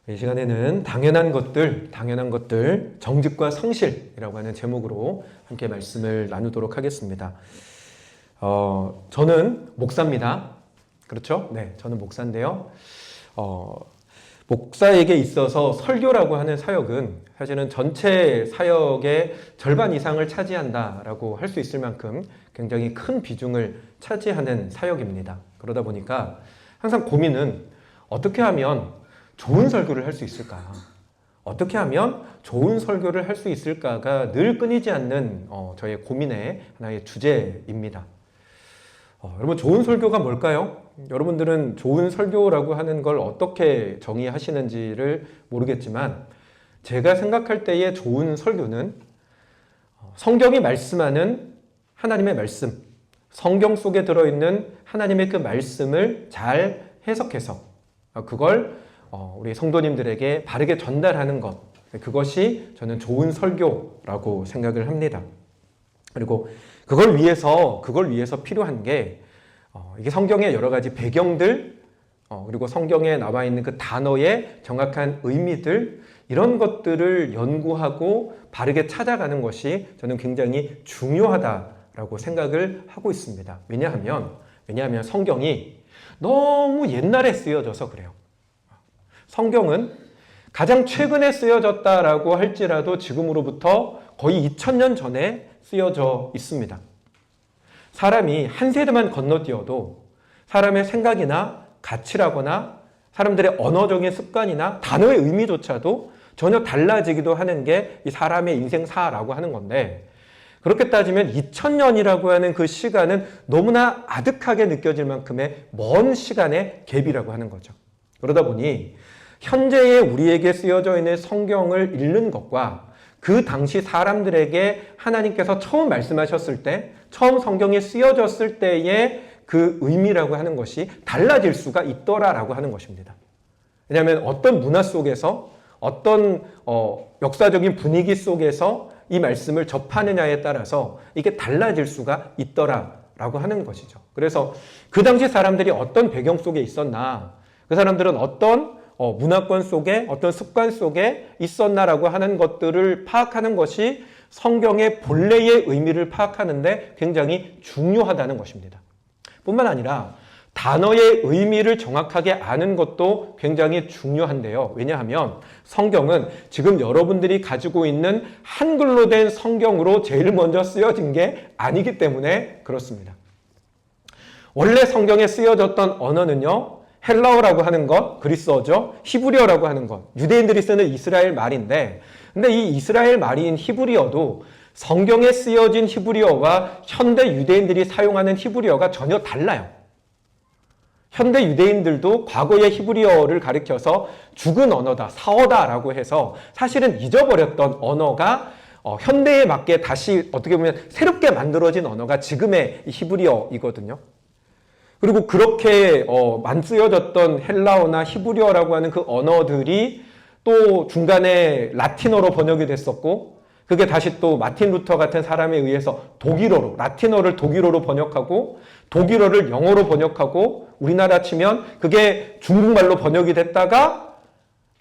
이 시간에는 당연한 것들, 정직과 성실이라고 하는 제목으로 함께 말씀을 나누도록 하겠습니다. 저는 목사입니다. 그렇죠? 네, 저는 목사인데요. 목사에게 있어서 설교라고 하는 사역은 사실은 전체 사역의 절반 이상을 차지한다라고 할 수 있을 만큼 굉장히 큰 비중을 차지하는 사역입니다. 그러다 보니까 항상 고민은 어떻게 하면 좋은 설교를 할 수 있을까? 어떻게 하면 좋은 설교를 할 수 있을까가 늘 끊이지 않는 저의 고민의 하나의 주제입니다. 여러분, 좋은 설교가 뭘까요? 여러분들은 좋은 설교라고 하는 걸 어떻게 정의하시는지를 모르겠지만 제가 생각할 때의 좋은 설교는 성경이 말씀하는 하나님의 말씀, 성경 속에 들어있는 하나님의 그 말씀을 잘 해석해서 그걸 우리 성도님들에게 바르게 전달하는 것, 그것이 저는 좋은 설교라고 생각을 합니다. 그리고 그걸 위해서 필요한 게 이게 성경의 여러 가지 배경들, 그리고 성경에 나와 있는 그 단어의 정확한 의미들, 이런 것들을 연구하고 바르게 찾아가는 것이 저는 굉장히 중요하다라고 생각을 하고 있습니다. 왜냐하면 성경이 너무 옛날에 쓰여져서 그래요. 성경은 가장 최근에 쓰여졌다라고 할지라도 지금으로부터 거의 2000년 전에 쓰여져 있습니다. 사람이 한 세대만 건너뛰어도 사람의 생각이나 가치라거나 사람들의 언어적인 습관이나 단어의 의미조차도 전혀 달라지기도 하는 게 이 사람의 인생사라고 하는 건데, 그렇게 따지면 2000년이라고 하는 그 시간은 너무나 아득하게 느껴질 만큼의 먼 시간의 갭이라고 하는 거죠. 그러다 보니 현재의 우리에게 쓰여져 있는 성경을 읽는 것과 그 당시 사람들에게 하나님께서 처음 말씀하셨을 때, 처음 성경이 쓰여졌을 때의 그 의미라고 하는 것이 달라질 수가 있더라라고 하는 것입니다. 왜냐하면 어떤 문화 속에서, 어떤 역사적인 분위기 속에서 이 말씀을 접하느냐에 따라서 이게 달라질 수가 있더라라고 하는 것이죠. 그래서 그 당시 사람들이 어떤 배경 속에 있었나, 그 사람들은 어떤 문화권 속에, 어떤 습관 속에 있었나라고 하는 것들을 파악하는 것이 성경의 본래의 의미를 파악하는데 굉장히 중요하다는 것입니다. 뿐만 아니라 단어의 의미를 정확하게 아는 것도 굉장히 중요한데요. 왜냐하면 성경은 지금 여러분들이 가지고 있는 한글로 된 성경으로 제일 먼저 쓰여진 게 아니기 때문에 그렇습니다. 원래 성경에 쓰여졌던 언어는요, 헬라어라고 하는 것, 그리스어죠. 히브리어라고 하는 것, 유대인들이 쓰는 이스라엘 말인데, 근데 이 이스라엘 말인 히브리어도 성경에 쓰여진 히브리어와 현대 유대인들이 사용하는 히브리어가 전혀 달라요. 현대 유대인들도 과거의 히브리어를 가리켜서 죽은 언어다, 사어다라고 해서 사실은 잊어버렸던 언어가 현대에 맞게 다시 어떻게 보면 새롭게 만들어진 언어가 지금의 히브리어이거든요. 그리고 그렇게 쓰여졌던 헬라어나 히브리어라고 하는 그 언어들이 또 중간에 라틴어로 번역이 됐었고, 그게 다시 또 마틴 루터 같은 사람에 의해서 독일어로, 라틴어를 독일어로 번역하고 독일어를 영어로 번역하고, 우리나라 치면 그게 중국말로 번역이 됐다가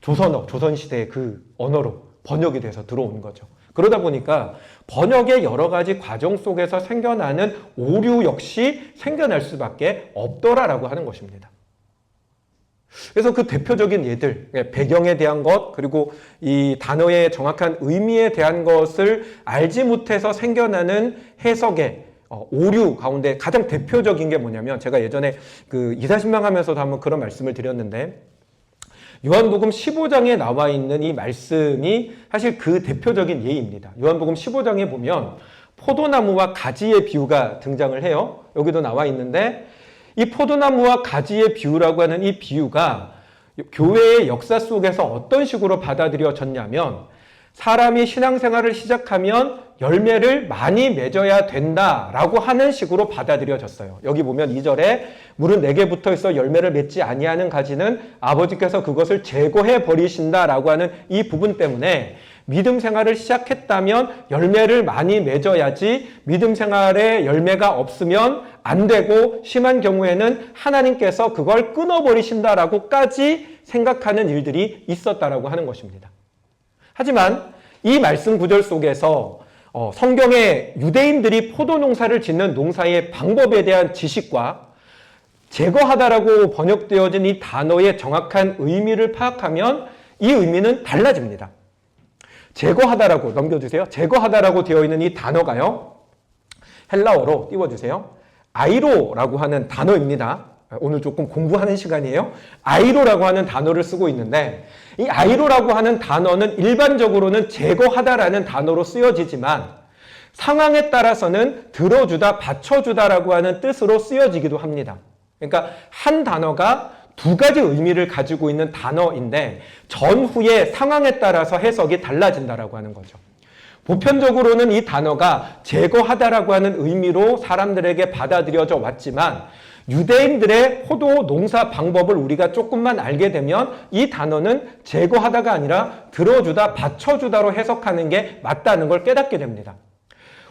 조선어, 조선시대의 그 언어로 번역이 돼서 들어온 거죠. 그러다 보니까 번역의 여러 가지 과정 속에서 생겨나는 오류 역시 생겨날 수밖에 없더라라고 하는 것입니다. 그래서 그 대표적인 예들, 배경에 대한 것, 그리고 이 단어의 정확한 의미에 대한 것을 알지 못해서 생겨나는 해석의 오류 가운데 가장 대표적인 게 뭐냐면, 제가 예전에 그 이사신방 하면서도 한번 그런 말씀을 드렸는데, 요한복음 15장에 나와 있는 이 말씀이 사실 그 대표적인 예입니다. 요한복음 15장에 보면 포도나무와 가지의 비유가 등장을 해요. 여기도 나와 있는데, 이 포도나무와 가지의 비유라고 하는 이 비유가 교회의 역사 속에서 어떤 식으로 받아들여졌냐면, 사람이 신앙생활을 시작하면 열매를 많이 맺어야 된다라고 하는 식으로 받아들여졌어요. 여기 보면 2절에 물은 내게 붙어 있어 열매를 맺지 아니하는 가지는 아버지께서 그것을 제거해 버리신다라고 하는 이 부분 때문에 믿음 생활을 시작했다면 열매를 많이 맺어야지 믿음 생활에 열매가 없으면 안 되고 심한 경우에는 하나님께서 그걸 끊어버리신다라고까지 생각하는 일들이 있었다라고 하는 것입니다. 하지만 이 말씀 구절 속에서 성경에 유대인들이 포도 농사를 짓는 농사의 방법에 대한 지식과 제거하다라고 번역되어진 이 단어의 정확한 의미를 파악하면 이 의미는 달라집니다. 제거하다라고 넘겨주세요. 제거하다라고 되어 있는 이 단어가요. 헬라어로 띄워주세요. 아이로라고 하는 단어입니다. 오늘 조금 공부하는 시간이에요. 아이로라고 하는 단어를 쓰고 있는데 이 아이로라고 하는 단어는 일반적으로는 제거하다라는 단어로 쓰여지지만 상황에 따라서는 들어주다, 받쳐주다라고 하는 뜻으로 쓰여지기도 합니다. 그러니까 한 단어가 두 가지 의미를 가지고 있는 단어인데 전후의 상황에 따라서 해석이 달라진다라고 하는 거죠. 보편적으로는 이 단어가 제거하다라고 하는 의미로 사람들에게 받아들여져 왔지만 유대인들의 포도 농사 방법을 우리가 조금만 알게 되면 이 단어는 제거하다가 아니라 들어주다, 받쳐주다로 해석하는 게 맞다는 걸 깨닫게 됩니다.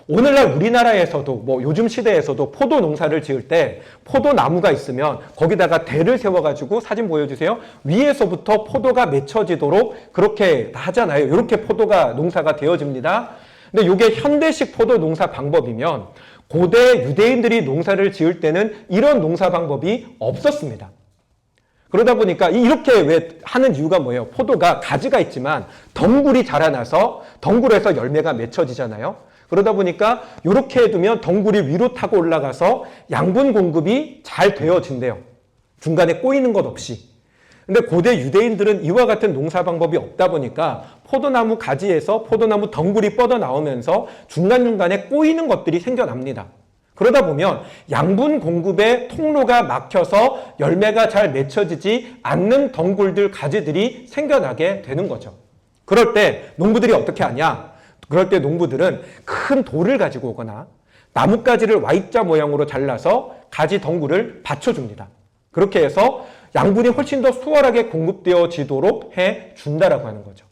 오늘날 우리나라에서도 요즘 시대에서도 포도 농사를 지을 때 포도나무가 있으면 거기다가 대를 세워가지고 사진 보여주세요. 위에서부터 포도가 맺혀지도록 그렇게 하잖아요. 이렇게 포도가 농사가 되어집니다. 근데 이게 현대식 포도 농사 방법이면 고대 유대인들이 농사를 지을 때는 이런 농사 방법이 없었습니다. 그러다 보니까 이렇게 왜 하는 이유가 뭐예요? 포도가 가지가 있지만 덩굴이 자라나서 덩굴에서 열매가 맺혀지잖아요. 그러다 보니까 이렇게 해두면 덩굴이 위로 타고 올라가서 양분 공급이 잘 되어진대요. 중간에 꼬이는 것 없이. 근데 고대 유대인들은 이와 같은 농사 방법이 없다 보니까 포도나무 가지에서 포도나무 덩굴이 뻗어나오면서 중간중간에 꼬이는 것들이 생겨납니다. 그러다 보면 양분 공급의 통로가 막혀서 열매가 잘 맺혀지지 않는 덩굴들, 가지들이 생겨나게 되는 거죠. 그럴 때 농부들이 어떻게 하냐? 그럴 때 농부들은 큰 돌을 가지고 오거나 나뭇가지를 Y자 모양으로 잘라서 가지 덩굴을 받쳐줍니다. 그렇게 해서 양분이 훨씬 더 수월하게 공급되어지도록 해준다라고 하는 거죠.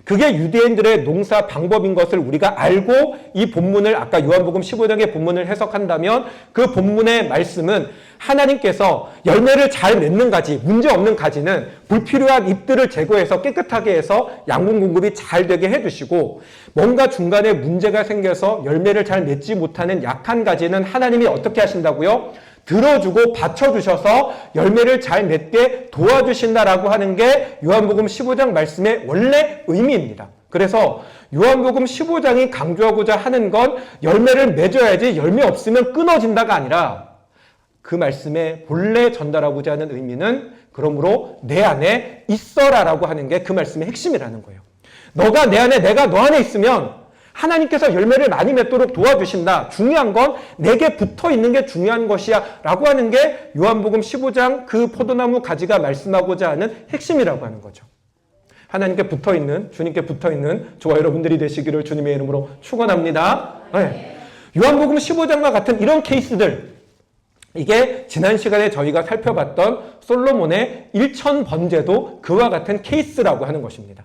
그게 유대인들의 농사 방법인 것을 우리가 알고 이 본문을 아까 요한복음 15장의 본문을 해석한다면 그 본문의 말씀은 하나님께서 열매를 잘 맺는 가지, 문제없는 가지는 불필요한 잎들을 제거해서 깨끗하게 해서 양분 공급이 잘 되게 해주시고 뭔가 중간에 문제가 생겨서 열매를 잘 맺지 못하는 약한 가지는 하나님이 어떻게 하신다고요? 들어주고 받쳐주셔서 열매를 잘 맺게 도와주신다라고 하는 게 요한복음 15장 말씀의 원래 의미입니다. 그래서 요한복음 15장이 강조하고자 하는 건 열매를 맺어야지 열매 없으면 끊어진다가 아니라 그 말씀의 본래 전달하고자 하는 의미는 그러므로 내 안에 있어라라고 하는 게 그 말씀의 핵심이라는 거예요. 너가 내 안에, 내가 너 안에 있으면 하나님께서 열매를 많이 맺도록 도와주신다. 중요한 건 내게 붙어 있는 게 중요한 것이야 라고 하는 게 요한복음 15장 그 포도나무 가지가 말씀하고자 하는 핵심이라고 하는 거죠. 하나님께 붙어 있는, 주님께 붙어 있는 저와 여러분들이 되시기를 주님의 이름으로 축원합니다. 네. 요한복음 15장과 같은 이런 케이스들, 이게 지난 시간에 저희가 살펴봤던 솔로몬의 1000번제도 그와 같은 케이스라고 하는 것입니다.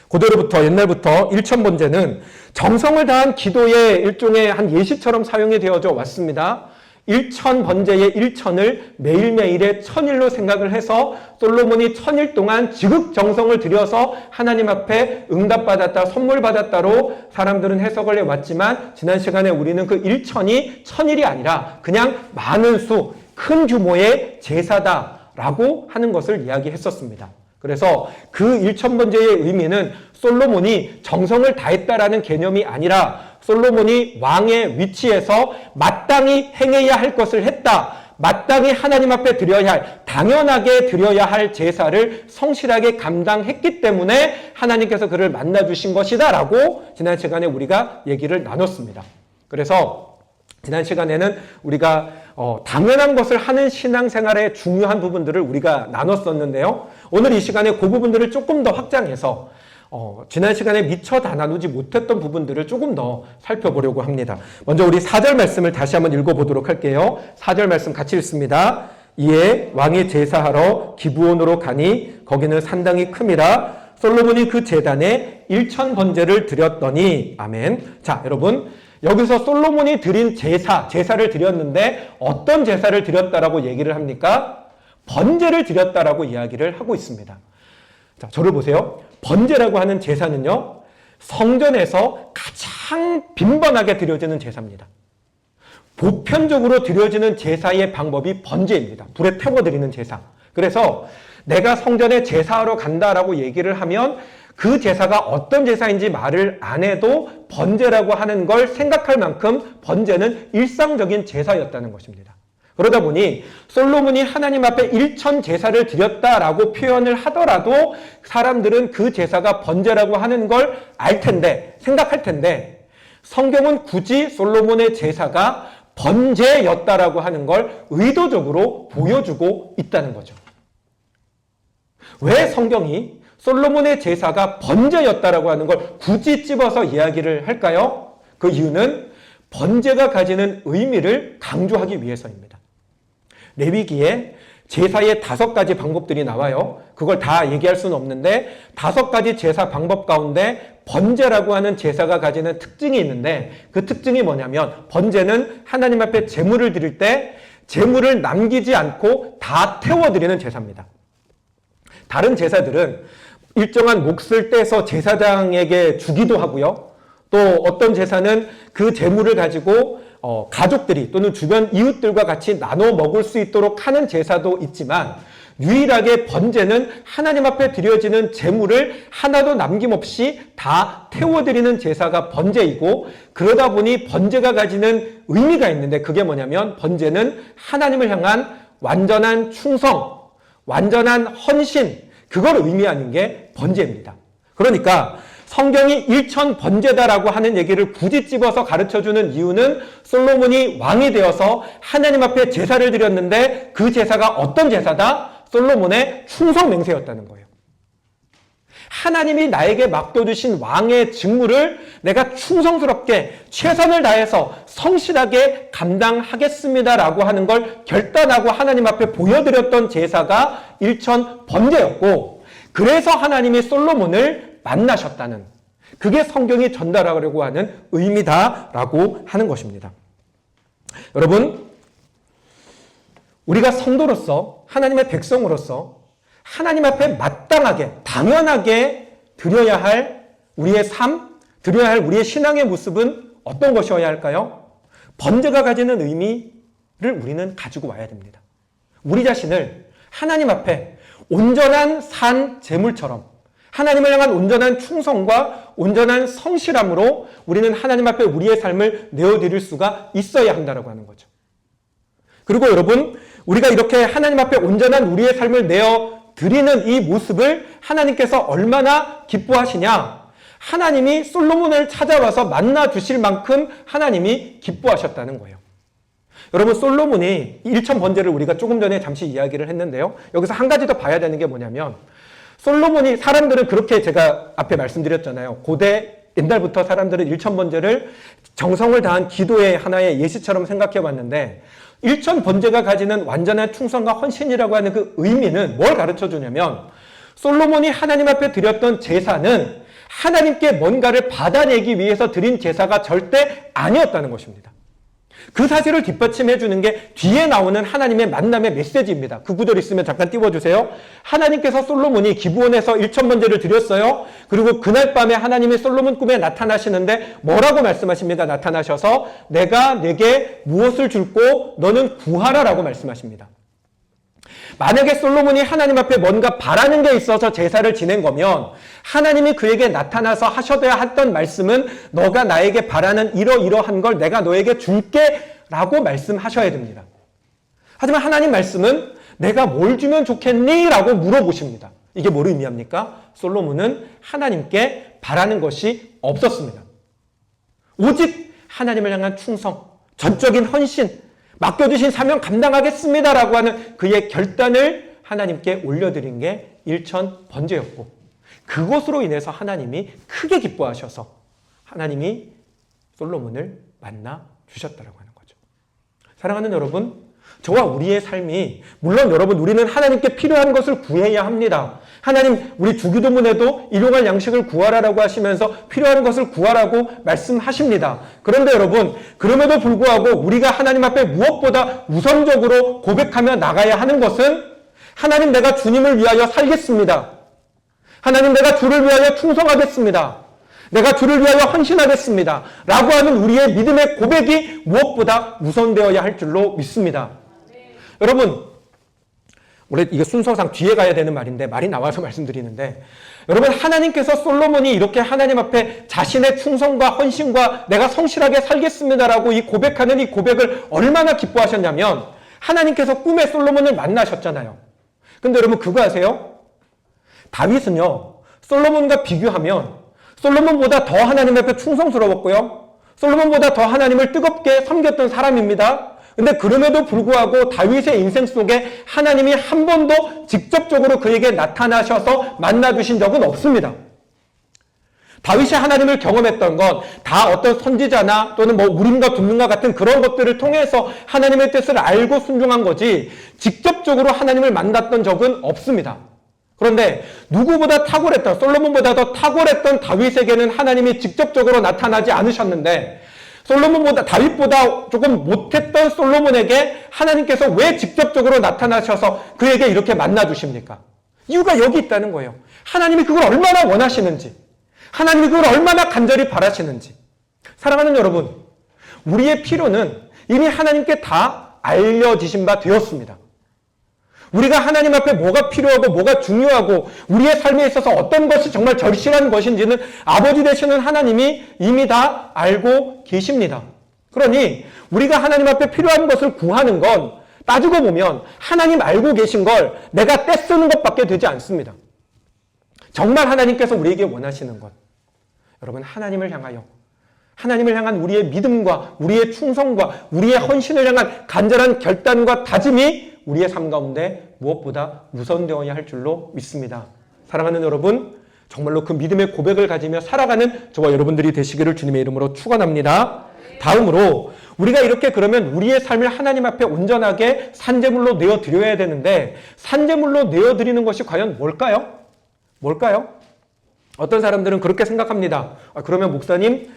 고대로부터 옛날부터 1000번제는 정성을 다한 기도의 일종의 한 예시처럼 사용이 되어져 왔습니다. 1000번제의 1000을 매일매일의 1000일로 생각을 해서 솔로몬이 1000일 동안 지극정성을 들여서 하나님 앞에 응답받았다, 선물 받았다로 사람들은 해석을 해왔지만 지난 시간에 우리는 그 1000이 1000일이 아니라 그냥 많은 수, 큰 규모의 제사다라고 하는 것을 이야기했었습니다. 그래서 그 1000번제의 의미는 솔로몬이 정성을 다했다라는 개념이 아니라 솔로몬이 왕의 위치에서 마땅히 행해야 할 것을 했다. 마땅히 하나님 앞에 드려야 할, 당연하게 드려야 할 제사를 성실하게 감당했기 때문에 하나님께서 그를 만나주신 것이다 라고 지난 시간에 우리가 얘기를 나눴습니다. 그래서 지난 시간에는 우리가 당연한 것을 하는 신앙생활의 중요한 부분들을 우리가 나눴었는데요. 오늘 이 시간에 그 부분들을 조금 더 확장해서 지난 시간에 미처 다 나누지 못했던 부분들을 조금 더 살펴보려고 합니다. 먼저 우리 4절 말씀을 다시 한번 읽어보도록 할게요. 4절 말씀 같이 읽습니다. 이에 왕이 제사하러 기브온으로 가니 거기는 산당이 큼이라 솔로몬이 그 제단에 1000번제를 드렸더니 아멘. 자, 여러분 여기서 솔로몬이 드린 제사를 드렸는데 어떤 제사를 드렸다라고 얘기를 합니까? 번제를 드렸다라고 이야기를 하고 있습니다. 자, 저를 보세요. 번제라고 하는 제사는요, 성전에서 가장 빈번하게 드려지는 제사입니다. 보편적으로 드려지는 제사의 방법이 번제입니다. 불에 태워드리는 제사. 그래서 내가 성전에 제사하러 간다라고 얘기를 하면 그 제사가 어떤 제사인지 말을 안 해도 번제라고 하는 걸 생각할 만큼 번제는 일상적인 제사였다는 것입니다. 그러다 보니 솔로몬이 하나님 앞에 1000 제사를 드렸다라고 표현을 하더라도 사람들은 그 제사가 번제라고 하는 걸 알 텐데, 생각할 텐데 성경은 굳이 솔로몬의 제사가 번제였다라고 하는 걸 의도적으로 보여주고 있다는 거죠. 왜 성경이 솔로몬의 제사가 번제였다라고 하는 걸 굳이 집어서 이야기를 할까요? 그 이유는 번제가 가지는 의미를 강조하기 위해서입니다. 레위기에 제사의 5가지 방법들이 나와요. 그걸 다 얘기할 수는 없는데 5가지 제사 방법 가운데 번제라고 하는 제사가 가지는 특징이 있는데 그 특징이 뭐냐면 번제는 하나님 앞에 제물을 드릴 때 제물을 남기지 않고 다 태워드리는 제사입니다. 다른 제사들은 일정한 몫을 떼서 제사장에게 주기도 하고요. 또 어떤 제사는 그 제물을 가지고 가족들이 또는 주변 이웃들과 같이 나눠 먹을 수 있도록 하는 제사도 있지만 유일하게 번제는 하나님 앞에 드려지는 제물을 하나도 남김없이 다 태워드리는 제사가 번제이고 그러다 보니 번제가 가지는 의미가 있는데 그게 뭐냐면 번제는 하나님을 향한 완전한 충성, 완전한 헌신, 그걸 의미하는 게 번제입니다. 그러니까 성경이 1000 번제다라고 하는 얘기를 굳이 집어서 가르쳐주는 이유는 솔로몬이 왕이 되어서 하나님 앞에 제사를 드렸는데 그 제사가 어떤 제사다? 솔로몬의 충성 맹세였다는 거예요. 하나님이 나에게 맡겨주신 왕의 직무를 내가 충성스럽게 최선을 다해서 성실하게 감당하겠습니다라고 하는 걸 결단하고 하나님 앞에 보여드렸던 제사가 1000 번제였고 그래서 하나님이 솔로몬을 만나셨다는 그게 성경이 전달하려고 하는 의미다라고 하는 것입니다. 여러분, 우리가 성도로서 하나님의 백성으로서 하나님 앞에 마땅하게 당연하게 드려야 할 우리의 삶, 드려야 할 우리의 신앙의 모습은 어떤 것이어야 할까요? 번제가 가지는 의미를 우리는 가지고 와야 됩니다. 우리 자신을 하나님 앞에 온전한 산 제물처럼 하나님을 향한 온전한 충성과 온전한 성실함으로 우리는 하나님 앞에 우리의 삶을 내어드릴 수가 있어야 한다고 하는 거죠. 그리고 여러분, 우리가 이렇게 하나님 앞에 온전한 우리의 삶을 내어드리는 이 모습을 하나님께서 얼마나 기뻐하시냐? 하나님이 솔로몬을 찾아와서 만나 주실 만큼 하나님이 기뻐하셨다는 거예요. 여러분, 솔로몬이 1000 번제를 우리가 조금 전에 잠시 이야기를 했는데요. 여기서 한 가지 더 봐야 되는 게 뭐냐면 솔로몬이 사람들은 그렇게 제가 앞에 말씀드렸잖아요. 고대 옛날부터 사람들은 1000 번제를 정성을 다한 기도의 하나의 예시처럼 생각해 봤는데 1000 번제가 가지는 완전한 충성과 헌신이라고 하는 그 의미는 뭘 가르쳐 주냐면 솔로몬이 하나님 앞에 드렸던 제사는 하나님께 뭔가를 받아내기 위해서 드린 제사가 절대 아니었다는 것입니다. 그 사실을 뒷받침해 주는 게 뒤에 나오는 하나님의 만남의 메시지입니다. 그 구절 있으면 잠깐 띄워주세요. 하나님께서 솔로몬이 기브온에서 1000 번제를 드렸어요. 그리고 그날 밤에 하나님이 솔로몬 꿈에 나타나시는데 뭐라고 말씀하십니까? 나타나셔서 내가 내게 무엇을 줄고 너는 구하라라고 말씀하십니다. 만약에 솔로몬이 하나님 앞에 뭔가 바라는 게 있어서 제사를 지낸 거면 하나님이 그에게 나타나서 하셔야 했던 말씀은 너가 나에게 바라는 이러이러한 걸 내가 너에게 줄게 라고 말씀하셔야 됩니다. 하지만 하나님 말씀은 내가 뭘 주면 좋겠니? 라고 물어보십니다. 이게 뭘 의미합니까? 솔로몬은 하나님께 바라는 것이 없었습니다. 오직 하나님을 향한 충성, 전적인 헌신, 맡겨주신 사명 감당하겠습니다라고 하는 그의 결단을 하나님께 올려드린 게 1000 번제였고 그것으로 인해서 하나님이 크게 기뻐하셔서 하나님이 솔로몬을 만나 주셨다라고 하는 거죠. 사랑하는 여러분, 저와 우리의 삶이, 물론 여러분 우리는 하나님께 필요한 것을 구해야 합니다. 하나님, 우리 주기도문에도 일용할 양식을 구하라라고 하시면서 필요한 것을 구하라고 말씀하십니다. 그런데 여러분, 그럼에도 불구하고 우리가 하나님 앞에 무엇보다 우선적으로 고백하며 나가야 하는 것은, 하나님, 내가 주님을 위하여 살겠습니다. 하나님, 내가 주를 위하여 충성하겠습니다. 내가 주를 위하여 헌신하겠습니다. 라고 하는 우리의 믿음의 고백이 무엇보다 우선되어야 할 줄로 믿습니다. 여러분, 원래 이게 순서상 뒤에 가야 되는 말인데 말이 나와서 말씀드리는데, 여러분, 하나님께서 솔로몬이 이렇게 하나님 앞에 자신의 충성과 헌신과 내가 성실하게 살겠습니다라고 이 고백하는 이 고백을 얼마나 기뻐하셨냐면, 하나님께서 꿈에 솔로몬을 만나셨잖아요. 근데 여러분 그거 아세요? 다윗은요, 솔로몬과 비교하면 솔로몬보다 더 하나님 앞에 충성스러웠고요, 솔로몬보다 더 하나님을 뜨겁게 섬겼던 사람입니다. 근데 그럼에도 불구하고 다윗의 인생 속에 하나님이 한 번도 직접적으로 그에게 나타나셔서 만나주신 적은 없습니다. 다윗이 하나님을 경험했던 건 다 어떤 선지자나 또는 뭐 우림과 둠림과 같은 그런 것들을 통해서 하나님의 뜻을 알고 순종한 거지, 직접적으로 하나님을 만났던 적은 없습니다. 그런데 누구보다 탁월했던, 솔로몬보다 더 탁월했던 다윗에게는 하나님이 직접적으로 나타나지 않으셨는데, 다윗보다 조금 못했던 솔로몬에게 하나님께서 왜 직접적으로 나타나셔서 그에게 이렇게 만나주십니까? 이유가 여기 있다는 거예요. 하나님이 그걸 얼마나 원하시는지, 하나님이 그걸 얼마나 간절히 바라시는지. 사랑하는 여러분, 우리의 필요는 이미 하나님께 다 알려지신 바 되었습니다. 우리가 하나님 앞에 뭐가 필요하고 뭐가 중요하고 우리의 삶에 있어서 어떤 것이 정말 절실한 것인지는 아버지 되시는 하나님이 이미 다 알고 계십니다. 그러니 우리가 하나님 앞에 필요한 것을 구하는 건 따지고 보면 하나님 알고 계신 걸 내가 떼쓰는 것밖에 되지 않습니다. 정말 하나님께서 우리에게 원하시는 것, 여러분, 하나님을 향한 우리의 믿음과 우리의 충성과 우리의 헌신을 향한 간절한 결단과 다짐이 우리의 삶 가운데 무엇보다 우선되어야 할 줄로 믿습니다. 사랑하는 여러분, 정말로 그 믿음의 고백을 가지며 살아가는 저와 여러분들이 되시기를 주님의 이름으로 축원합니다. 다음으로 우리가 이렇게 그러면 우리의 삶을 하나님 앞에 온전하게 산제물로 내어드려야 되는데, 산제물로 내어드리는 것이 과연 뭘까요? 어떤 사람들은 그렇게 생각합니다. 그러면 목사님,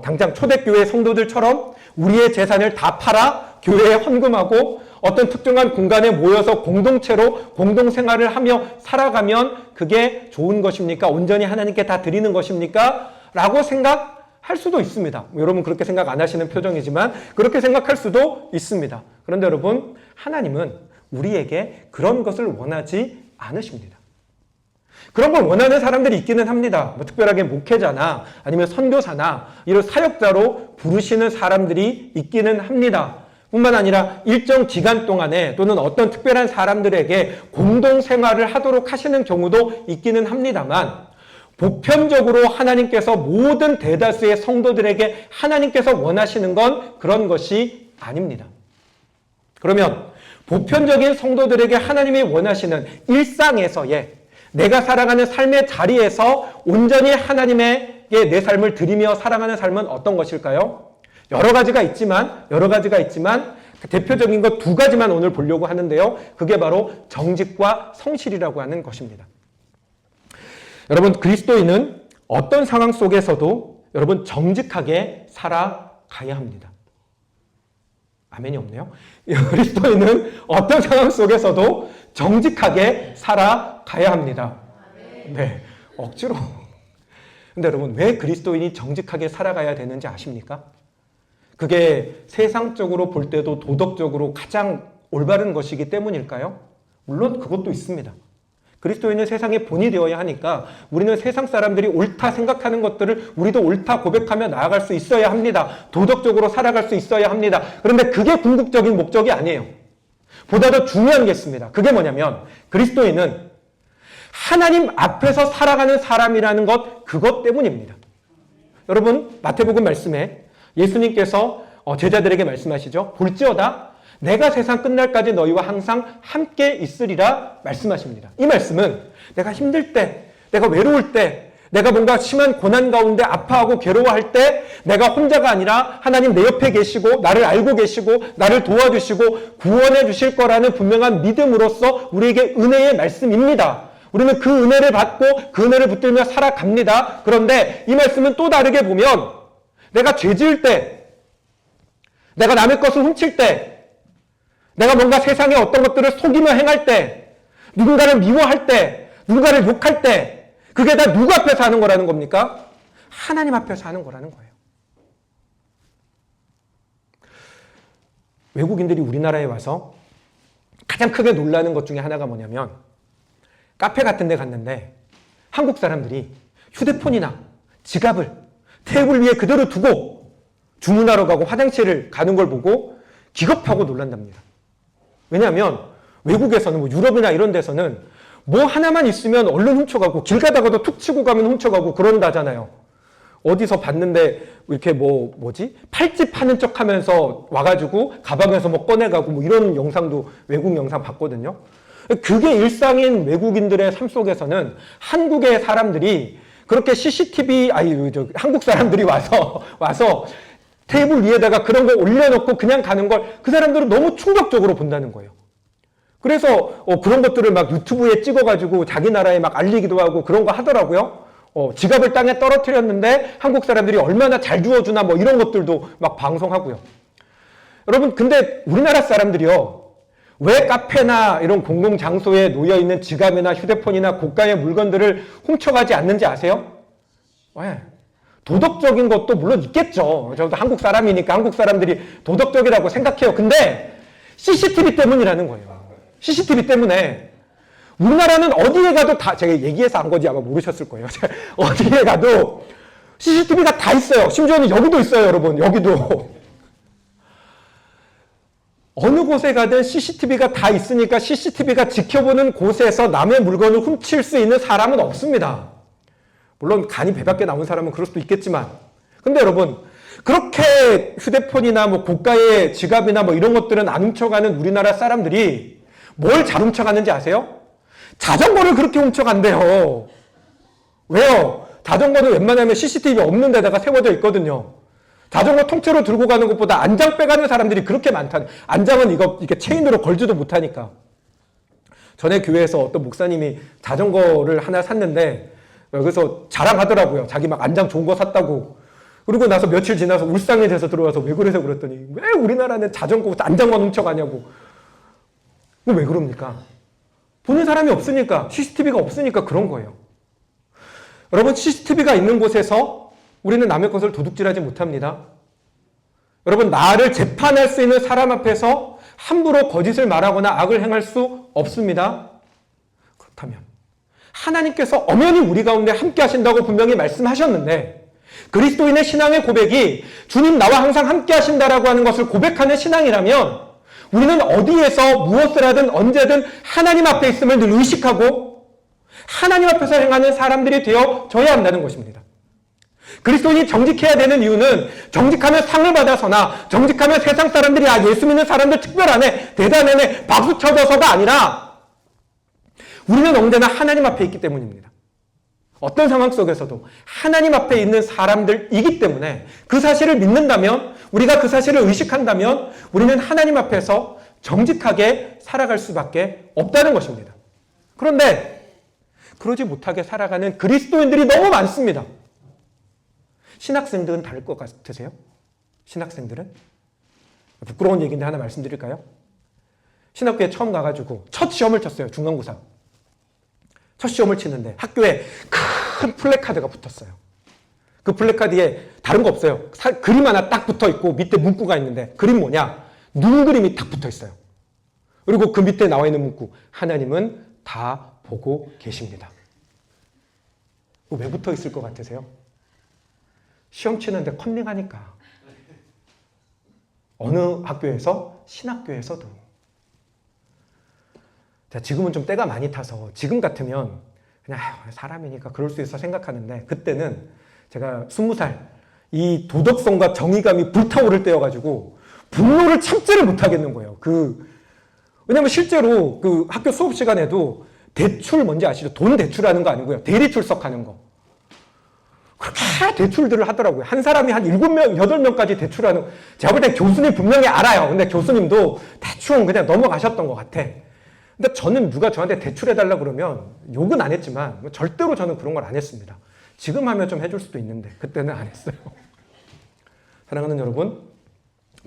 당장 초대교회 성도들처럼 우리의 재산을 다 팔아 교회에 헌금하고 어떤 특정한 공간에 모여서 공동체로 공동생활을 하며 살아가면 그게 좋은 것입니까? 온전히 하나님께 다 드리는 것입니까? 라고 생각할 수도 있습니다. 여러분 그렇게 생각 안 하시는 표정이지만 그렇게 생각할 수도 있습니다. 그런데 여러분, 하나님은 우리에게 그런 것을 원하지 않으십니다. 그런 걸 원하는 사람들이 있기는 합니다. 특별하게 목회자나 아니면 선교사나 이런 사역자로 부르시는 사람들이 있기는 합니다. 뿐만 아니라 일정 기간 동안에 또는 어떤 특별한 사람들에게 공동생활을 하도록 하시는 경우도 있기는 합니다만, 보편적으로 하나님께서 모든 대다수의 성도들에게 하나님께서 원하시는 건 그런 것이 아닙니다. 그러면 보편적인 성도들에게 하나님이 원하시는 일상에서의 내가 살아가는 삶의 자리에서 온전히 하나님에게 내 삶을 드리며 살아가는 삶은 어떤 것일까요? 여러 가지가 있지만 대표적인 것 두 가지만 오늘 보려고 하는데요. 그게 바로 정직과 성실이라고 하는 것입니다. 여러분, 그리스도인은 어떤 상황 속에서도 여러분 정직하게 살아가야 합니다. 아멘이 없네요. 그리스도인은 어떤 상황 속에서도 정직하게 살아가야 합니다. 네, 억지로. 근데 여러분, 왜 그리스도인이 정직하게 살아가야 되는지 아십니까? 그게 세상적으로 볼 때도 도덕적으로 가장 올바른 것이기 때문일까요? 물론 그것도 있습니다. 그리스도인은 세상의 본이 되어야 하니까 우리는 세상 사람들이 옳다 생각하는 것들을 우리도 옳다 고백하며 나아갈 수 있어야 합니다. 도덕적으로 살아갈 수 있어야 합니다. 그런데 그게 궁극적인 목적이 아니에요. 보다 더 중요한 게 있습니다. 그게 뭐냐면, 그리스도인은 하나님 앞에서 살아가는 사람이라는 그것 때문입니다. 여러분, 마태복음 말씀에 예수님께서 제자들에게 말씀하시죠. 볼지어다 내가 세상 끝날까지 너희와 항상 함께 있으리라 말씀하십니다. 이 말씀은 내가 힘들 때, 내가 외로울 때, 내가 뭔가 심한 고난 가운데 아파하고 괴로워할 때 내가 혼자가 아니라 하나님 내 옆에 계시고 나를 알고 계시고 나를 도와주시고 구원해 주실 거라는 분명한 믿음으로써 우리에게 은혜의 말씀입니다. 우리는 그 은혜를 받고 그 은혜를 붙들며 살아갑니다. 그런데 이 말씀은 또 다르게 보면 내가 죄 지을 때, 내가 남의 것을 훔칠 때, 내가 뭔가 세상의 어떤 것들을 속이며 행할 때, 누군가를 미워할 때, 누군가를 욕할 때 그게 다 누구 앞에서 하는 거라는 겁니까? 하나님 앞에서 하는 거라는 거예요. 외국인들이 우리나라에 와서 가장 크게 놀라는 것 중에 하나가 뭐냐면 카페 같은 데 갔는데 한국 사람들이 휴대폰이나 지갑을 테이블 위에 그대로 두고 주문하러 가고 화장실을 가는 걸 보고 기겁하고 놀란답니다. 왜냐하면 외국에서는 뭐 유럽이나 이런 데서는 뭐 하나만 있으면 얼른 훔쳐가고 길 가다가도 툭 치고 가면 훔쳐가고 그런다잖아요. 어디서 봤는데 이렇게 뭐지? 팔찌 파는 척 하면서 와가지고 가방에서 뭐 꺼내가고 뭐 이런 영상도 외국 영상 봤거든요. 그게 일상인 외국인들의 삶 속에서는 한국의 사람들이 그렇게 한국 사람들이 와서 테이블 위에다가 그런 거 올려놓고 그냥 가는 걸 그 사람들은 너무 충격적으로 본다는 거예요. 그래서 그런 것들을 막 유튜브에 찍어가지고 자기 나라에 막 알리기도 하고 그런 거 하더라고요. 지갑을 땅에 떨어뜨렸는데 한국 사람들이 얼마나 잘 주워주나 뭐 이런 것들도 막 방송하고요. 여러분, 근데 우리나라 사람들이요. 왜 카페나 이런 공공장소에 놓여있는 지갑이나 휴대폰이나 고가의 물건들을 훔쳐가지 않는지 아세요? 왜? 도덕적인 것도 물론 있겠죠. 저도 한국 사람이니까 한국 사람들이 도덕적이라고 생각해요. 근데 CCTV 때문이라는 거예요. CCTV 때문에 우리나라는 어디에 가도 다, 제가 얘기해서 안 거지 아마 모르셨을 거예요. 어디에 가도 CCTV가 다 있어요. 심지어는 여기도 있어요, 여러분. 여기도. 어느 곳에 가든 CCTV가 다 있으니까 CCTV가 지켜보는 곳에서 남의 물건을 훔칠 수 있는 사람은 없습니다. 물론 간이 배 밖에 나온 사람은 그럴 수도 있겠지만. 근데 여러분, 그렇게 휴대폰이나 뭐 고가의 지갑이나 뭐 이런 것들은 안 훔쳐가는 우리나라 사람들이 뭘 잘 훔쳐갔는지 아세요? 자전거를 그렇게 훔쳐간대요. 왜요? 자전거는 웬만하면 CCTV 없는 데다가 세워져 있거든요. 자전거 통째로 들고 가는 것보다 안장 빼가는 사람들이 그렇게 많다는. 안장은 이렇게 체인으로 걸지도 못하니까. 전에 교회에서 어떤 목사님이 자전거를 하나 샀는데 여기서 자랑하더라고요. 자기 막 안장 좋은 거 샀다고. 그리고 나서 며칠 지나서 울상에 돼서 들어와서 왜 그래서 그랬더니 왜 우리나라는 자전거 안장만 훔쳐가냐고. 왜 그럽니까? 보는 사람이 없으니까, CCTV가 없으니까 그런 거예요. 여러분, CCTV가 있는 곳에서 우리는 남의 것을 도둑질하지 못합니다. 여러분, 나를 재판할 수 있는 사람 앞에서 함부로 거짓을 말하거나 악을 행할 수 없습니다. 그렇다면 하나님께서 엄연히 우리 가운데 함께 하신다고 분명히 말씀하셨는데 그리스도인의 신앙의 고백이 주님 나와 항상 함께 하신다라고 하는 것을 고백하는 신앙이라면 우리는 어디에서 무엇을 하든 언제든 하나님 앞에 있음을 늘 의식하고 하나님 앞에서 행하는 사람들이 되어져야 한다는 것입니다. 그리스도인이 정직해야 되는 이유는 정직하면 상을 받아서나 정직하면 세상 사람들이 예수 믿는 사람들 특별하네, 대단하네, 박수 쳐줘서가 아니라 우리는 언제나 하나님 앞에 있기 때문입니다. 어떤 상황 속에서도 하나님 앞에 있는 사람들이기 때문에 그 사실을 믿는다면, 우리가 그 사실을 의식한다면 우리는 하나님 앞에서 정직하게 살아갈 수밖에 없다는 것입니다. 그런데 그러지 못하게 살아가는 그리스도인들이 너무 많습니다. 신학생들은 다를 것 같으세요? 신학생들은? 부끄러운 얘기인데 하나 말씀드릴까요? 신학교에 처음 가가지고 첫 시험을 쳤어요. 중간고사. 첫 시험을 치는데 학교에 큰 플래카드가 붙었어요. 그 플래카드에 다른 거 없어요. 그림 하나 딱 붙어 있고 밑에 문구가 있는데 그림 뭐냐? 눈 그림이 딱 붙어 있어요. 그리고 그 밑에 나와 있는 문구, 하나님은 다 보고 계십니다. 왜 붙어 있을 것 같으세요? 시험 치는데 컨닝하니까. 어느 학교에서? 신학교에서도. 자, 지금은 좀 때가 많이 타서 지금 같으면 그냥 사람이니까 그럴 수 있어 생각하는데 그때는 제가 20살 이 도덕성과 정의감이 불타오를 때여가지고 분노를 참지를 못하겠는 거예요. 왜냐면 실제로 그 학교 수업 시간에도 대출 뭔지 아시죠? 돈 대출하는 거 아니고요. 대리 출석하는 거. 그렇게 대출들을 하더라고요. 한 사람이 한 7명, 8명까지 대출하는 거. 제가 볼 땐 교수님 분명히 알아요. 근데 교수님도 대충 그냥 넘어가셨던 것 같아. 근데 저는 누가 저한테 대출해달라 그러면 욕은 안 했지만 절대로 저는 그런 걸 안 했습니다. 지금 하면 좀 해줄 수도 있는데 그때는 안 했어요. 사랑하는 여러분,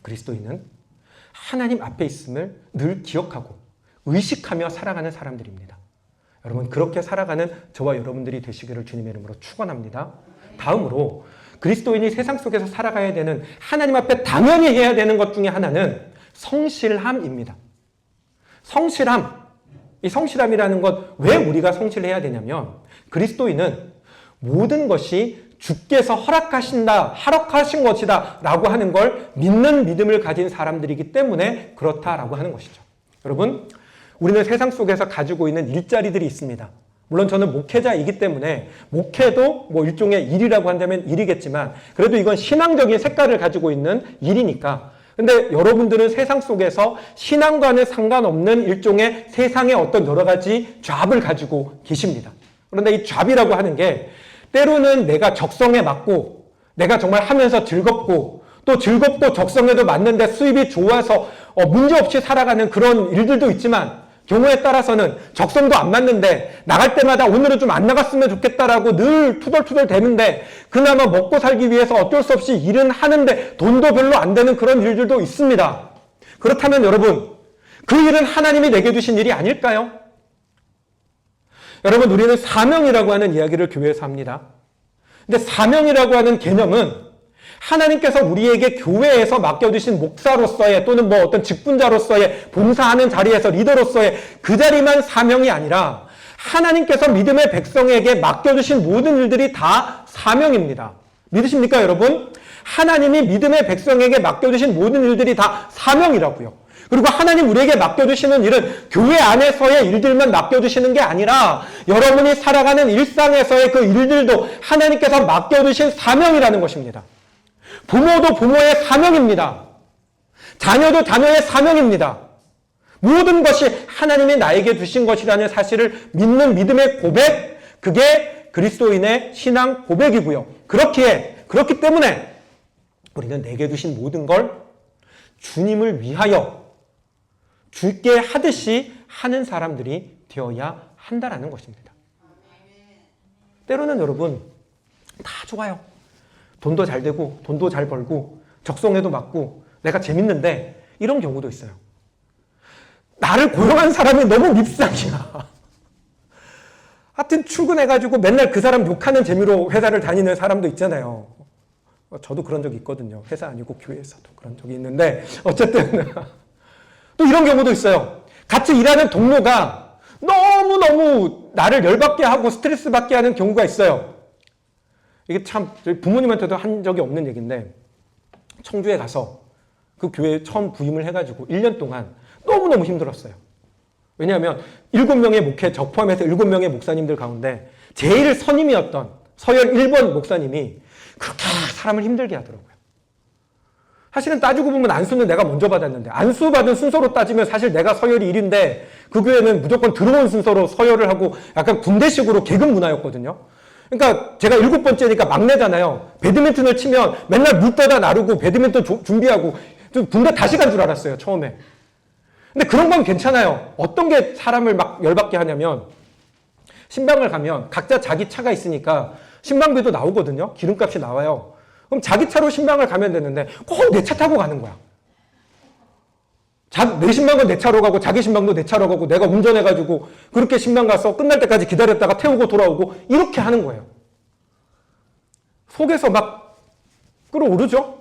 그리스도인은 하나님 앞에 있음을 늘 기억하고 의식하며 살아가는 사람들입니다. 여러분, 그렇게 살아가는 저와 여러분들이 되시기를 주님의 이름으로 축원합니다. 다음으로 그리스도인이 세상 속에서 살아가야 되는, 하나님 앞에 당연히 해야 되는 것 중에 하나는 성실함입니다. 성실함. 이 성실함이라는 것, 왜 우리가 성실해야 되냐면, 그리스도인은 모든 것이 주께서 허락하신 것이다 라고 하는 걸 믿는 믿음을 가진 사람들이기 때문에 그렇다라고 하는 것이죠. 여러분, 우리는 세상 속에서 가지고 있는 일자리들이 있습니다. 물론 저는 목회자이기 때문에 목회도 뭐 일종의 일이라고 한다면 일이겠지만 그래도 이건 신앙적인 색깔을 가지고 있는 일이니까. 근데 여러분들은 세상 속에서 신앙과는 상관없는 일종의 세상의 어떤 여러 가지 잡을 가지고 계십니다. 그런데 이 잡이라고 하는 게 때로는 내가 적성에 맞고 내가 정말 하면서 즐겁고 또 즐겁고 적성에도 맞는데 수입이 좋아서 문제없이 살아가는 그런 일들도 있지만 경우에 따라서는 적성도 안 맞는데 나갈 때마다 오늘은 좀 안 나갔으면 좋겠다라고 늘 투덜투덜 대는데 그나마 먹고 살기 위해서 어쩔 수 없이 일은 하는데 돈도 별로 안 되는 그런 일들도 있습니다. 그렇다면 여러분, 그 일은 하나님이 내게 주신 일이 아닐까요? 여러분, 우리는 사명이라고 하는 이야기를 교회에서 합니다. 근데 사명이라고 하는 개념은 하나님께서 우리에게 교회에서 맡겨주신 목사로서의 또는 뭐 어떤 직분자로서의 봉사하는 자리에서 리더로서의 그 자리만 사명이 아니라 하나님께서 믿음의 백성에게 맡겨주신 모든 일들이 다 사명입니다. 믿으십니까, 여러분? 하나님이 믿음의 백성에게 맡겨주신 모든 일들이 다 사명이라고요. 그리고 하나님 우리에게 맡겨주시는 일은 교회 안에서의 일들만 맡겨주시는 게 아니라 여러분이 살아가는 일상에서의 그 일들도 하나님께서 맡겨주신 사명이라는 것입니다. 부모도 부모의 사명입니다. 자녀도 자녀의 사명입니다. 모든 것이 하나님이 나에게 주신 것이라는 사실을 믿는 믿음의 고백, 그게 그리스도인의 신앙 고백이고요. 그렇기 때문에 우리는 내게 주신 모든 걸 주님을 위하여 주께 하듯이 하는 사람들이 되어야 한다라는 것입니다. 때로는 여러분, 다 좋아요. 돈도 잘 되고 돈도 잘 벌고 적성에도 맞고 내가 재밌는데 이런 경우도 있어요. 나를 고용한 사람이 너무 밉상이야. 하여튼 출근해가지고 맨날 그 사람 욕하는 재미로 회사를 다니는 사람도 있잖아요. 저도 그런 적이 있거든요. 회사 아니고 교회에서도 그런 적이 있는데 어쨌든 또 이런 경우도 있어요. 같이 일하는 동료가 너무너무 나를 열받게 하고 스트레스 받게 하는 경우가 있어요. 이게 참 저희 부모님한테도 한 적이 없는 얘기인데 청주에 가서 그 교회에 처음 부임을 해가지고 1년 동안 너무너무 힘들었어요. 왜냐하면 7명의 목회, 저 포함해서 7명의 목사님들 가운데 제일 선임이었던 서열 1번 목사님이 그렇게 사람을 힘들게 하더라고요. 사실은 따지고 보면 안수는 내가 먼저 받았는데 안수 받은 순서로 따지면 사실 내가 서열이 1인데 그 교회는 무조건 들어온 순서로 서열을 하고 약간 군대식으로 계급 문화였거든요. 그러니까 제가 7번째니까 막내잖아요. 배드민턴을 치면 맨날 물 떠다 나르고 배드민턴 준비하고 좀 군대 다시 간 줄 알았어요, 처음에. 근데 그런 건 괜찮아요. 어떤 게 사람을 막 열받게 하냐면 신방을 가면 각자 자기 차가 있으니까 신방비도 나오거든요. 기름값이 나와요. 그럼 자기 차로 신방을 가면 되는데 꼭 내 차 타고 가는 거야. 내 신방은 내 차로 가고 자기 신방도 내 차로 가고 내가 운전해가지고 그렇게 신방 가서 끝날 때까지 기다렸다가 태우고 돌아오고 이렇게 하는 거예요. 속에서 막 끌어오르죠?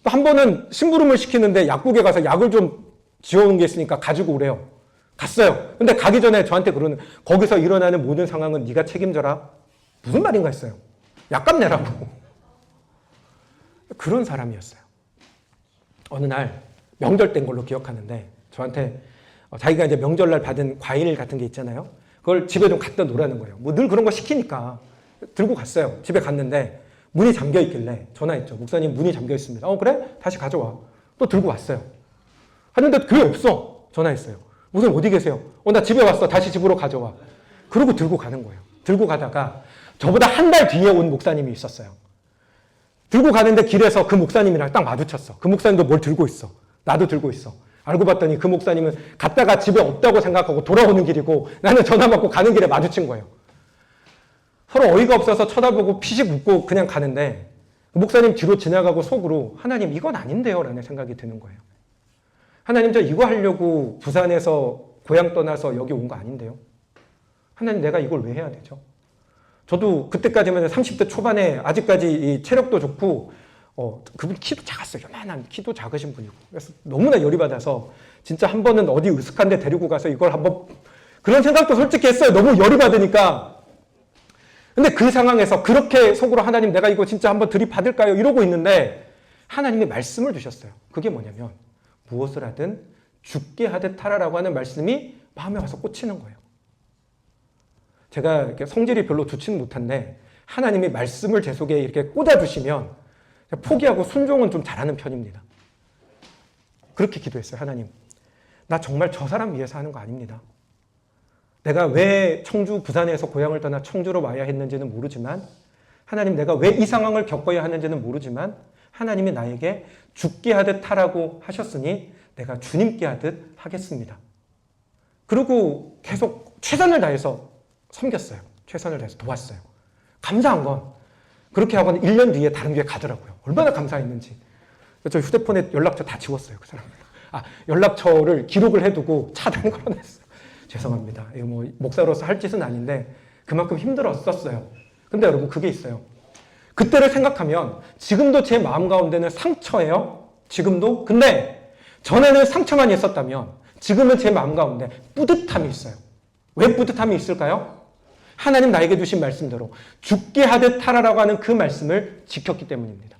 또 한 번은 심부름을 시키는데 약국에 가서 약을 좀 지어놓은 게 있으니까 가지고 오래요. 갔어요. 근데 가기 전에 저한테 그러는, 거기서 일어나는 모든 상황은 네가 책임져라. 무슨 말인가 했어요. 약값 내라고. 그런 사람이었어요. 어느 날 명절 땐 걸로 기억하는데 저한테 자기가 이제 명절날 받은 과일 같은 게 있잖아요. 그걸 집에 좀 갖다 놓으라는 거예요. 뭐 늘 그런 거 시키니까 들고 갔어요. 집에 갔는데 문이 잠겨 있길래 전화했죠. 목사님, 문이 잠겨 있습니다. 그래? 다시 가져와. 또 들고 왔어요. 했는데 교회 없어. 전화했어요. 목사님 어디 계세요? 나 집에 왔어. 다시 집으로 가져와. 그러고 들고 가는 거예요. 들고 가다가 저보다 한 달 뒤에 온 목사님이 있었어요. 들고 가는데 길에서 그 목사님이랑 딱 마주쳤어. 그 목사님도 뭘 들고 있어. 나도 들고 있어. 알고 봤더니 그 목사님은 갔다가 집에 없다고 생각하고 돌아오는 길이고 나는 전화 받고 가는 길에 마주친 거예요. 서로 어이가 없어서 쳐다보고 피식 웃고 그냥 가는데 그 목사님 뒤로 지나가고 속으로 하나님 이건 아닌데요 라는 생각이 드는 거예요. 하나님 저 이거 하려고 부산에서 고향 떠나서 여기 온 거 아닌데요. 하나님 내가 이걸 왜 해야 되죠? 저도 그때까지면 30대 초반에 아직까지 이 체력도 좋고 그분 키도 작았어요. 요만한 키도 작으신 분이고. 그래서 너무나 열이 받아서 진짜 한 번은 어디 으슥한 데 데리고 가서 이걸 한번 그런 생각도 솔직히 했어요. 너무 열이 받으니까. 근데 그 상황에서 그렇게 속으로 하나님 내가 이거 진짜 한번 들이받을까요? 이러고 있는데 하나님이 말씀을 주셨어요. 그게 뭐냐면 무엇을 하든 죽게 하듯 하라라고 하는 말씀이 마음에 와서 꽂히는 거예요. 제가 이렇게 성질이 별로 좋지는 못한데 하나님이 말씀을 제 속에 이렇게 꽂아주시면 포기하고 순종은 좀 잘하는 편입니다. 그렇게 기도했어요. 하나님, 나 정말 저 사람 위해서 하는 거 아닙니다. 내가 왜 청주, 부산에서 고향을 떠나 청주로 와야 했는지는 모르지만 하나님 내가 왜 이 상황을 겪어야 하는지는 모르지만 하나님이 나에게 죽게 하듯 하라고 하셨으니 내가 주님께 하듯 하겠습니다. 그리고 계속 최선을 다해서 섬겼어요. 최선을 다해서 도왔어요. 감사한 건 그렇게 하고는 1년 뒤에 다른 교회 가더라고요. 얼마나 감사했는지. 저 휴대폰에 연락처 다 지웠어요. 그 사람. 연락처를 기록을 해두고 차단 걸어냈어요. 죄송합니다. 이거 뭐 목사로서 할 짓은 아닌데 그만큼 힘들었었어요. 근데 여러분 그게 있어요. 그때를 생각하면 지금도 제 마음 가운데는 상처예요. 지금도. 근데 전에는 상처만 있었다면 지금은 제 마음 가운데 뿌듯함이 있어요. 왜 뿌듯함이 있을까요? 하나님 나에게 주신 말씀대로 죽게 하듯 하라라고 하는 그 말씀을 지켰기 때문입니다.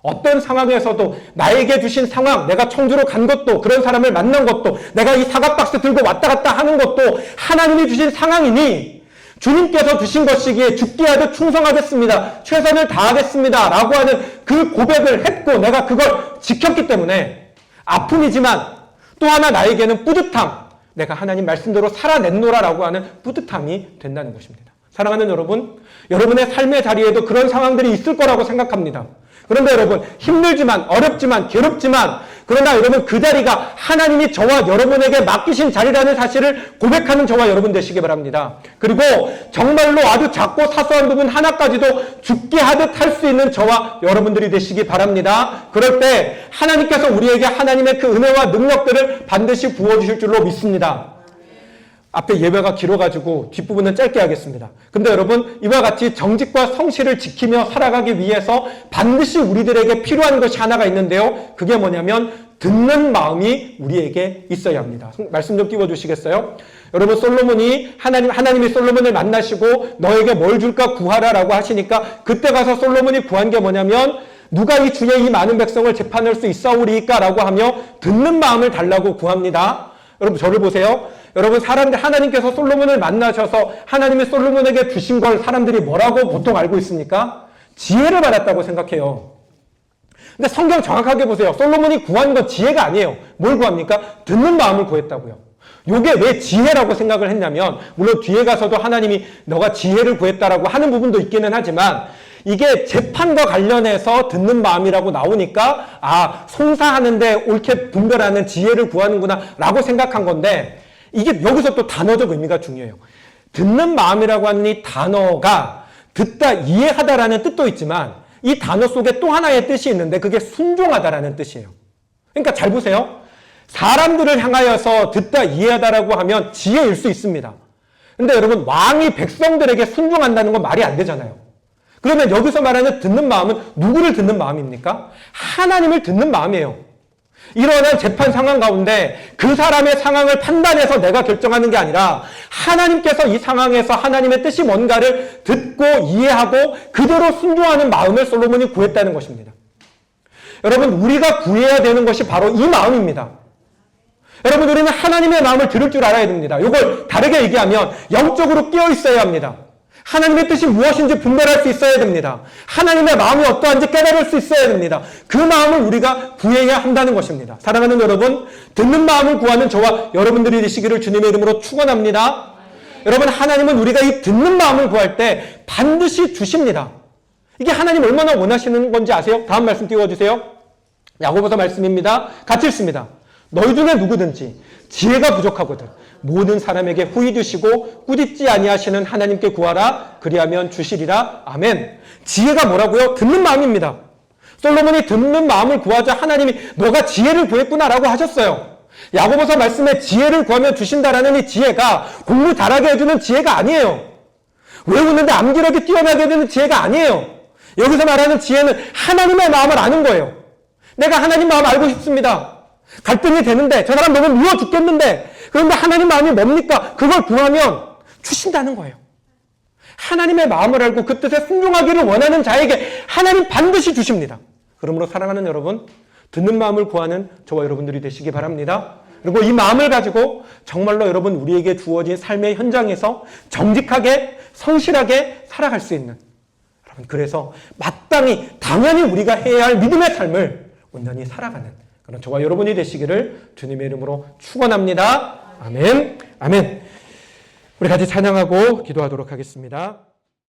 어떤 상황에서도 나에게 주신 상황, 내가 청주로 간 것도 그런 사람을 만난 것도 내가 이 사과박스 들고 왔다 갔다 하는 것도 하나님이 주신 상황이니 주님께서 주신 것이기에 죽게 하듯 충성하겠습니다. 최선을 다하겠습니다. 라고 하는 그 고백을 했고 내가 그걸 지켰기 때문에 아픔이지만 또 하나 나에게는 뿌듯함, 내가 하나님 말씀대로 살아냈노라라고 하는 뿌듯함이 된다는 것입니다. 사랑하는 여러분, 여러분의 삶의 자리에도 그런 상황들이 있을 거라고 생각합니다. 그런데 여러분, 힘들지만 어렵지만 괴롭지만 그러나 여러분 그 자리가 하나님이 저와 여러분에게 맡기신 자리라는 사실을 고백하는 저와 여러분 되시기 바랍니다. 그리고 정말로 아주 작고 사소한 부분 하나까지도 죽게 하듯 할 수 있는 저와 여러분들이 되시기 바랍니다. 그럴 때 하나님께서 우리에게 하나님의 그 은혜와 능력들을 반드시 부어주실 줄로 믿습니다. 앞에 예배가 길어가지고 뒷부분은 짧게 하겠습니다. 근데 여러분 이와 같이 정직과 성실을 지키며 살아가기 위해서 반드시 우리들에게 필요한 것이 하나가 있는데요. 그게 뭐냐면 듣는 마음이 우리에게 있어야 합니다. 말씀 좀 띄워주시겠어요? 여러분 솔로몬이 하나님이 솔로몬을 만나시고 너에게 뭘 줄까 구하라라고 하시니까 그때 가서 솔로몬이 구한 게 뭐냐면 누가 이 주의 이 많은 백성을 재판할 수 있사오리까 라고 하며 듣는 마음을 달라고 구합니다. 여러분 저를 보세요. 여러분 하나님께서 솔로몬을 만나셔서 하나님이 솔로몬에게 주신 걸 사람들이 뭐라고 보통 알고 있습니까? 지혜를 받았다고 생각해요. 근데 성경 정확하게 보세요. 솔로몬이 구한 건 지혜가 아니에요. 뭘 구합니까? 듣는 마음을 구했다고요. 요게 왜 지혜라고 생각을 했냐면 물론 뒤에 가서도 하나님이 너가 지혜를 구했다라고 하는 부분도 있기는 하지만 이게 재판과 관련해서 듣는 마음이라고 나오니까 송사하는데 옳게 분별하는 지혜를 구하는구나 라고 생각한 건데 이게 여기서 또 단어적 의미가 중요해요. 듣는 마음이라고 하는 이 단어가 듣다 이해하다라는 뜻도 있지만 이 단어 속에 또 하나의 뜻이 있는데 그게 순종하다라는 뜻이에요. 그러니까 잘 보세요. 사람들을 향하여서 듣다 이해하다라고 하면 지혜일 수 있습니다. 근데 여러분 왕이 백성들에게 순종한다는 건 말이 안 되잖아요. 그러면 여기서 말하는 듣는 마음은 누구를 듣는 마음입니까? 하나님을 듣는 마음이에요. 일어난 재판 상황 가운데 그 사람의 상황을 판단해서 내가 결정하는 게 아니라 하나님께서 이 상황에서 하나님의 뜻이 뭔가를 듣고 이해하고 그대로 순종하는 마음을 솔로몬이 구했다는 것입니다. 여러분 우리가 구해야 되는 것이 바로 이 마음입니다. 여러분 우리는 하나님의 마음을 들을 줄 알아야 됩니다. 이걸 다르게 얘기하면 영적으로 깨어 있어야 합니다. 하나님의 뜻이 무엇인지 분별할 수 있어야 됩니다. 하나님의 마음이 어떠한지 깨달을 수 있어야 됩니다. 그 마음을 우리가 구해야 한다는 것입니다. 사랑하는 여러분, 듣는 마음을 구하는 저와 여러분들이 되시기를 주님의 이름으로 축원합니다. 여러분, 하나님은 우리가 이 듣는 마음을 구할 때 반드시 주십니다. 이게 하나님 얼마나 원하시는 건지 아세요? 다음 말씀 띄워주세요. 야고보서 말씀입니다. 같이 읽습니다. 너희 중에 누구든지 지혜가 부족하거든 모든 사람에게 후히 주시고 꾸짖지 아니하시는 하나님께 구하라. 그리하면 주시리라. 아멘. 지혜가 뭐라고요? 듣는 마음입니다. 솔로몬이 듣는 마음을 구하자 하나님이 너가 지혜를 구했구나라고 하셨어요. 야고보서 말씀에 지혜를 구하면 주신다라는 이 지혜가 공부 잘하게 해주는 지혜가 아니에요. 외우는데 암기력이 뛰어나게 해주는 지혜가 아니에요. 여기서 말하는 지혜는 하나님의 마음을 아는 거예요. 내가 하나님 마음 알고 싶습니다. 갈등이 되는데 저 사람 너무 미워 죽겠는데 그런데 하나님 마음이 뭡니까? 그걸 구하면 주신다는 거예요. 하나님의 마음을 알고 그 뜻에 순종하기를 원하는 자에게 하나님 반드시 주십니다. 그러므로 사랑하는 여러분, 듣는 마음을 구하는 저와 여러분들이 되시기 바랍니다. 그리고 이 마음을 가지고 정말로 여러분 우리에게 주어진 삶의 현장에서 정직하게 성실하게 살아갈 수 있는, 여러분 그래서 마땅히 당연히 우리가 해야 할 믿음의 삶을 온전히 살아가는 그런 저와 여러분이 되시기를 주님의 이름으로 축원합니다. 아멘. 아멘. 우리 같이 찬양하고 기도하도록 하겠습니다.